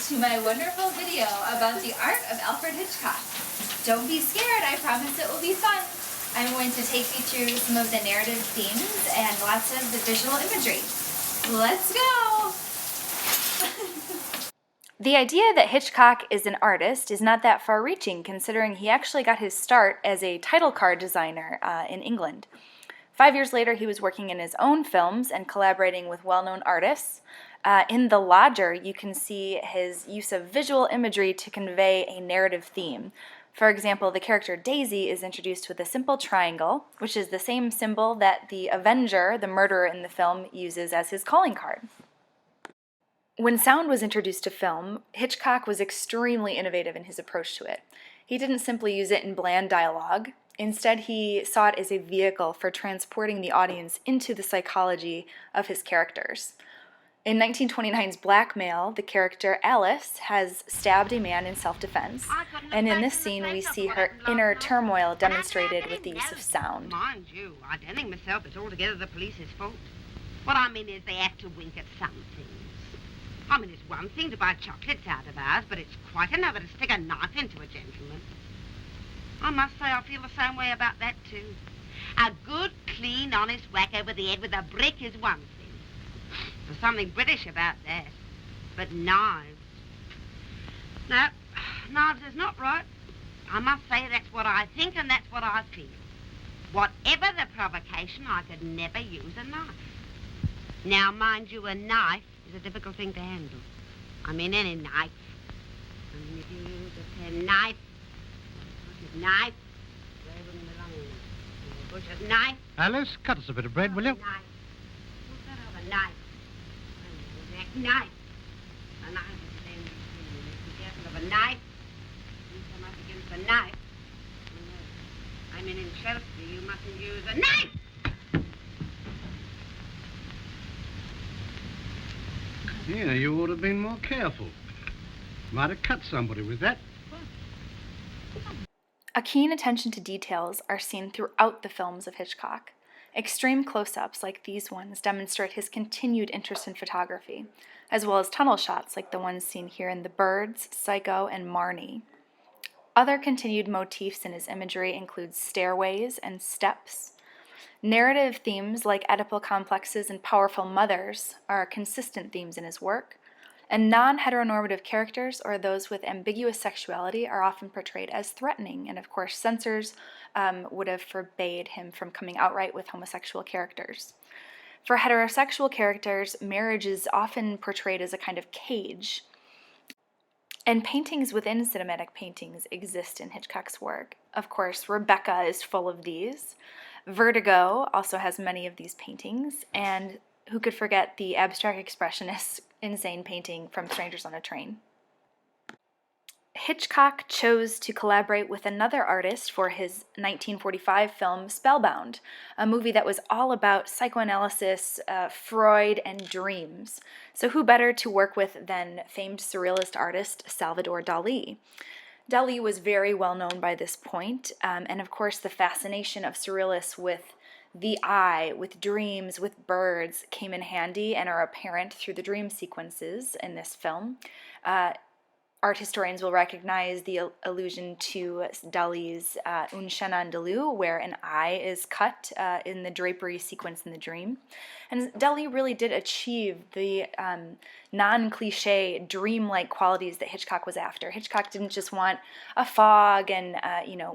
to my wonderful video about the art of Alfred Hitchcock. Don't be scared, I promise it will be fun. I'm going to take you through some of the narrative themes and lots of the visual imagery. Let's go! The idea that Hitchcock is an artist is not that far-reaching, considering he actually got his start as a title card designer in England. 5 years later, he was working in his own films and collaborating with well-known artists. In The Lodger, you can see his use of visual imagery to convey a narrative theme. For example, the character Daisy is introduced with a simple triangle, which is the same symbol that the Avenger, the murderer in the film, uses as his calling card. When sound was introduced to film, Hitchcock was extremely innovative in his approach to it. He didn't simply use it in bland dialogue. Instead, he saw it as a vehicle for transporting the audience into the psychology of his characters. In 1929's Blackmail, the character Alice has stabbed a man in self-defense, and in this scene we see her inner turmoil demonstrated with the use of sound. Mind you, I don't think myself it's altogether the police's fault. What I mean is they have to wink at some things. I mean, it's one thing to buy chocolates out of ours, but it's quite another to stick a knife into a gentleman. I must say I feel the same way about that, too. A good, clean, honest whack over the head with a brick is one thing. There's something British about that. But knives... No, knives is not right. I must say that's what I think and that's what I feel. Whatever the provocation, I could never use a knife. Now, mind you, a knife is a difficult thing to handle. I mean, any knife. I mean, if you use a penknife, a knife, they wouldn't belong in a butcher's knife. Alice, cut us a bit of bread, will you? Knife. What's that other knife? An exact knife. A knife is the same thing. Be careful of a knife. You come up against a knife. I mean, in Chelsea, you mustn't use a knife. Yeah, you ought to have been more careful. Might have cut somebody with that. A keen attention to details are seen throughout the films of Hitchcock. Extreme close-ups like these ones demonstrate his continued interest in photography, as well as tunnel shots like the ones seen here in The Birds, Psycho, and Marnie. Other continued motifs in his imagery include stairways and steps. Narrative themes like Oedipal complexes and powerful mothers are consistent themes in his work, and non-heteronormative characters or those with ambiguous sexuality are often portrayed as threatening, and of course censors would have forbade him from coming outright with homosexual characters. For heterosexual characters, marriage is often portrayed as a kind of cage, and paintings within cinematic paintings exist in Hitchcock's work. Of course, Rebecca is full of these. Vertigo also has many of these paintings, and who could forget the abstract expressionist insane painting from Strangers on a Train. Hitchcock chose to collaborate with another artist for his 1945 film Spellbound, a movie that was all about psychoanalysis, Freud, and dreams. So who better to work with than famed surrealist artist Salvador Dali? Dali was very well known by this point, and of course the fascination of surrealists with the eye, with dreams, with birds came in handy and are apparent through the dream sequences in this film. Art historians will recognize the allusion to Dali's Un Chien Andalou, where an eye is cut in the drapery sequence in the dream. And Dali really did achieve the non-cliche dream-like qualities that Hitchcock was after. Hitchcock didn't just want a fog and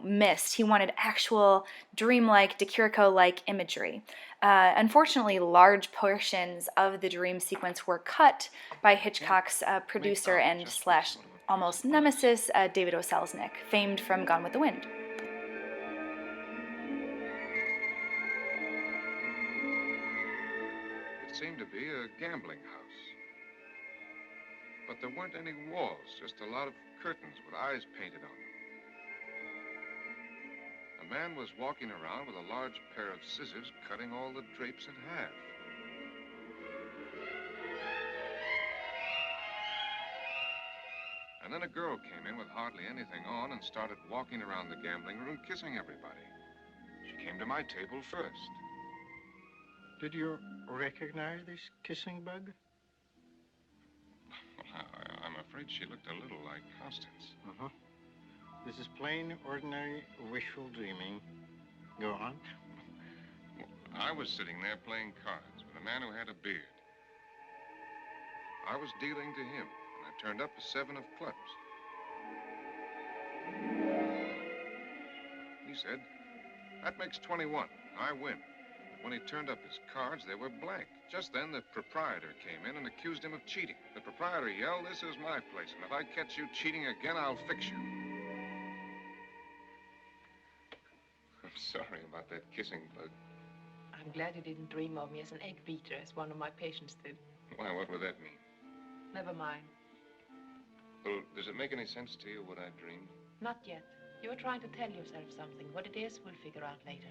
mist. He wanted actual dream-like, de Chirico-like imagery. Unfortunately, large portions of the dream sequence were cut by Hitchcock's producer and slash almost nemesis, David O. Selznick, famed from Gone with the Wind. It seemed to be a gambling house. But there weren't any walls, just a lot of curtains with eyes painted on them. A man was walking around with a large pair of scissors cutting all the drapes in half. And then a girl came in with hardly anything on and started walking around the gambling room, kissing everybody. She came to my table first. Did you recognize this kissing bug? I'm afraid afraid she looked a little like Constance. Uh-huh. This is plain, ordinary, wishful dreaming. Go on. I was sitting there playing cards with a man who had a beard. I was dealing to him, and I turned up a 7 of clubs. He said, "That makes 21. I win." When he turned up his cards, they were blank. Just then, the proprietor came in and accused him of cheating. The proprietor yelled, "This is my place, and if I catch you cheating again, I'll fix you." I'm sorry about that kissing bug. I'm glad you didn't dream of me as an egg beater, as one of my patients did. Why, what would that mean? Never mind. Well, does it make any sense to you what I dreamed? Not yet. You were trying to tell yourself something. What it is, we'll figure out later.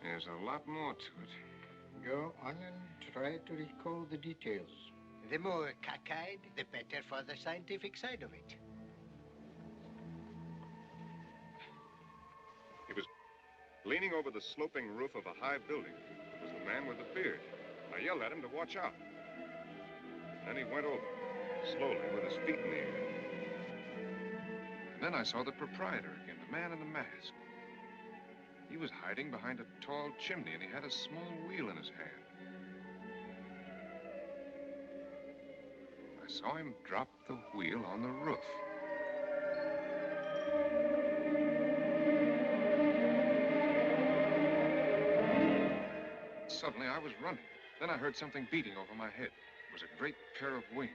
There's a lot more to it. Go on and try to recall the details. The more cockeyed, the better for the scientific side of it. He was leaning over the sloping roof of a high building. It was the man with the beard. I yelled at him to watch out. Then he went over, slowly, with his feet in the air. And then I saw the proprietor again, the man in the mask. He was hiding behind a tall chimney, and he had a small wheel in his hand. I saw him drop the wheel on the roof. Suddenly, I was running. Then I heard something beating over my head. It was a great pair of wings.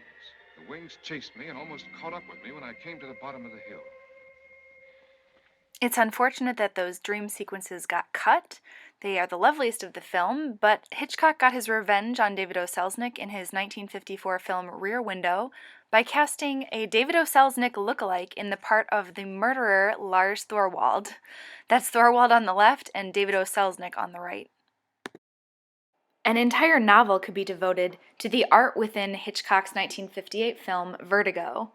The wings chased me and almost caught up with me when I came to the bottom of the hill. It's unfortunate that those dream sequences got cut. They are the loveliest of the film, but Hitchcock got his revenge on David O. Selznick in his 1954 film Rear Window by casting a David O. Selznick lookalike in the part of the murderer Lars Thorwald. That's Thorwald on the left and David O. Selznick on the right. An entire novel could be devoted to the art within Hitchcock's 1958 film Vertigo.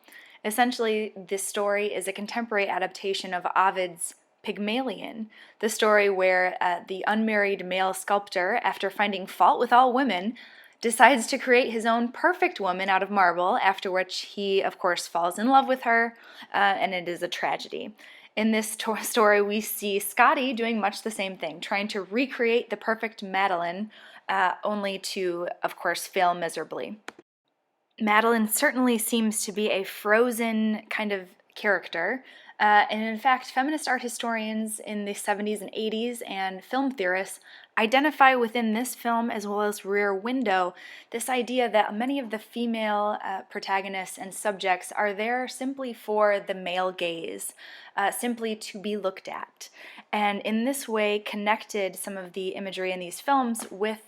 Essentially, this story is a contemporary adaptation of Ovid's Pygmalion, the story where the unmarried male sculptor, after finding fault with all women, decides to create his own perfect woman out of marble, after which he, of course, falls in love with her, and it is a tragedy. In this story, we see Scotty doing much the same thing, trying to recreate the perfect Madeline, only to, of course, fail miserably. Madeline certainly seems to be a frozen kind of character, and in fact, feminist art historians in the 70s and 80s and film theorists identify within this film, as well as Rear Window, this idea that many of the female protagonists and subjects are there simply for the male gaze, simply to be looked at, and in this way connected some of the imagery in these films with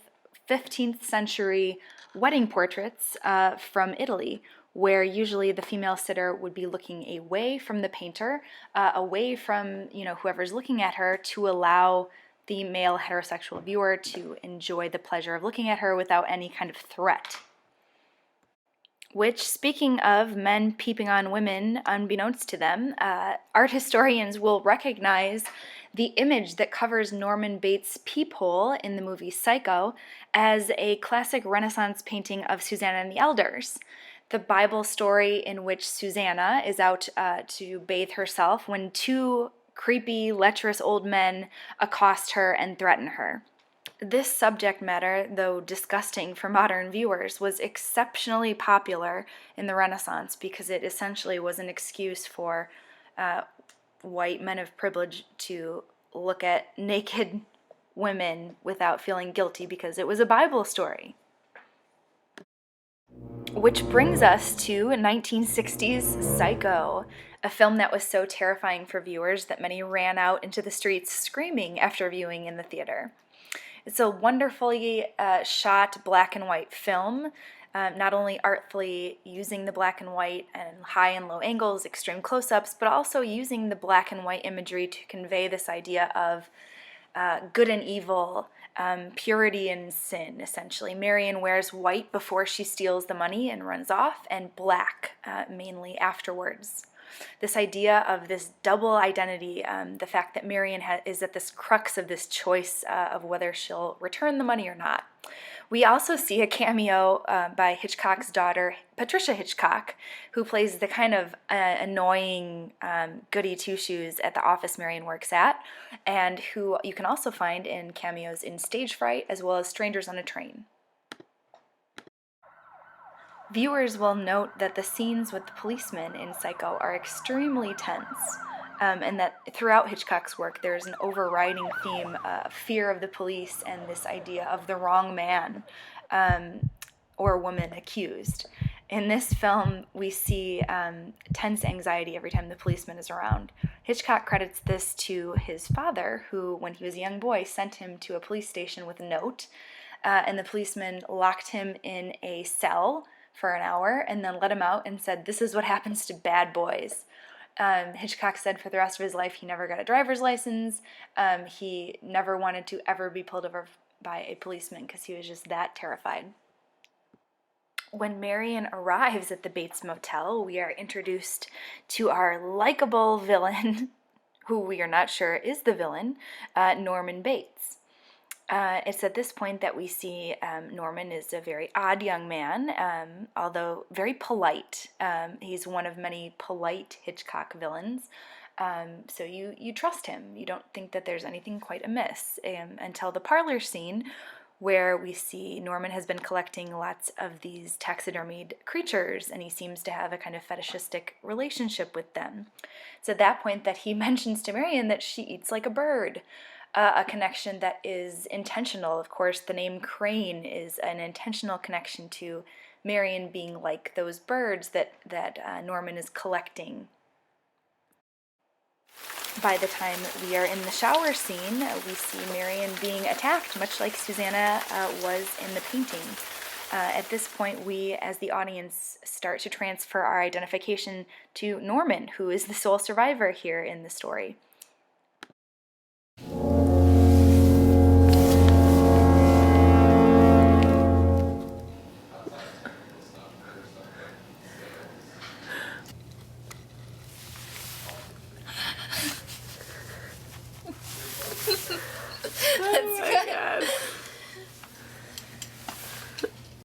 15th century wedding portraits from Italy, where usually the female sitter would be looking away from the painter, away from whoever's looking at her, to allow the male heterosexual viewer to enjoy the pleasure of looking at her without any kind of threat. Which, speaking of men peeping on women unbeknownst to them, art historians will recognize the image that covers Norman Bates' peephole in the movie Psycho as a classic Renaissance painting of Susanna and the Elders, the Bible story in which Susanna is out to bathe herself when two creepy, lecherous old men accost her and threaten her. This subject matter, though disgusting for modern viewers, was exceptionally popular in the Renaissance because it essentially was an excuse for white men of privilege to look at naked women without feeling guilty because it was a Bible story. Which brings us to 1960's Psycho, a film that was so terrifying for viewers that many ran out into the streets screaming after viewing in the theater. It's a wonderfully shot black and white film, not only artfully using the black and white and high and low angles, extreme close-ups, but also using the black and white imagery to convey this idea of good and evil, purity and sin, essentially. Marion wears white before she steals the money and runs off, and black mainly afterwards. This idea of this double identity, the fact that Marion is at this crux of this choice of whether she'll return the money or not. We also see a cameo by Hitchcock's daughter, Patricia Hitchcock, who plays the kind of annoying goody two-shoes at the office Marion works at, and who you can also find in cameos in Stage Fright as well as Strangers on a Train. Viewers will note that the scenes with the policemen in Psycho are extremely tense, and that throughout Hitchcock's work there's an overriding theme of fear of the police and this idea of the wrong man or woman accused. In this film, we see tense anxiety every time the policeman is around. Hitchcock credits this to his father, who, when he was a young boy, sent him to a police station with a note, and the policeman locked him in a cell for an hour and then let him out and said, "This is what happens to bad boys." Hitchcock said for the rest of his life he never got a driver's license. He never wanted to ever be pulled over by a policeman because he was just that terrified. When Marion arrives at the Bates Motel, we are introduced to our likable villain, who we are not sure is the villain, Norman Bates. It's at this point that we see Norman is a very odd young man, although very polite. He's one of many polite Hitchcock villains, so you trust him. You don't think that there's anything quite amiss until the parlor scene, where we see Norman has been collecting lots of these taxidermied creatures, and he seems to have a kind of fetishistic relationship with them. It's at that point that he mentions to Marion that she eats like a bird, a connection that is intentional. Of course, the name Crane is an intentional connection to Marion being like those birds that Norman is collecting. By the time we are in the shower scene, we see Marion being attacked, much like Susanna was in the painting. At this point, we, as the audience, start to transfer our identification to Norman, who is the sole survivor here in the story.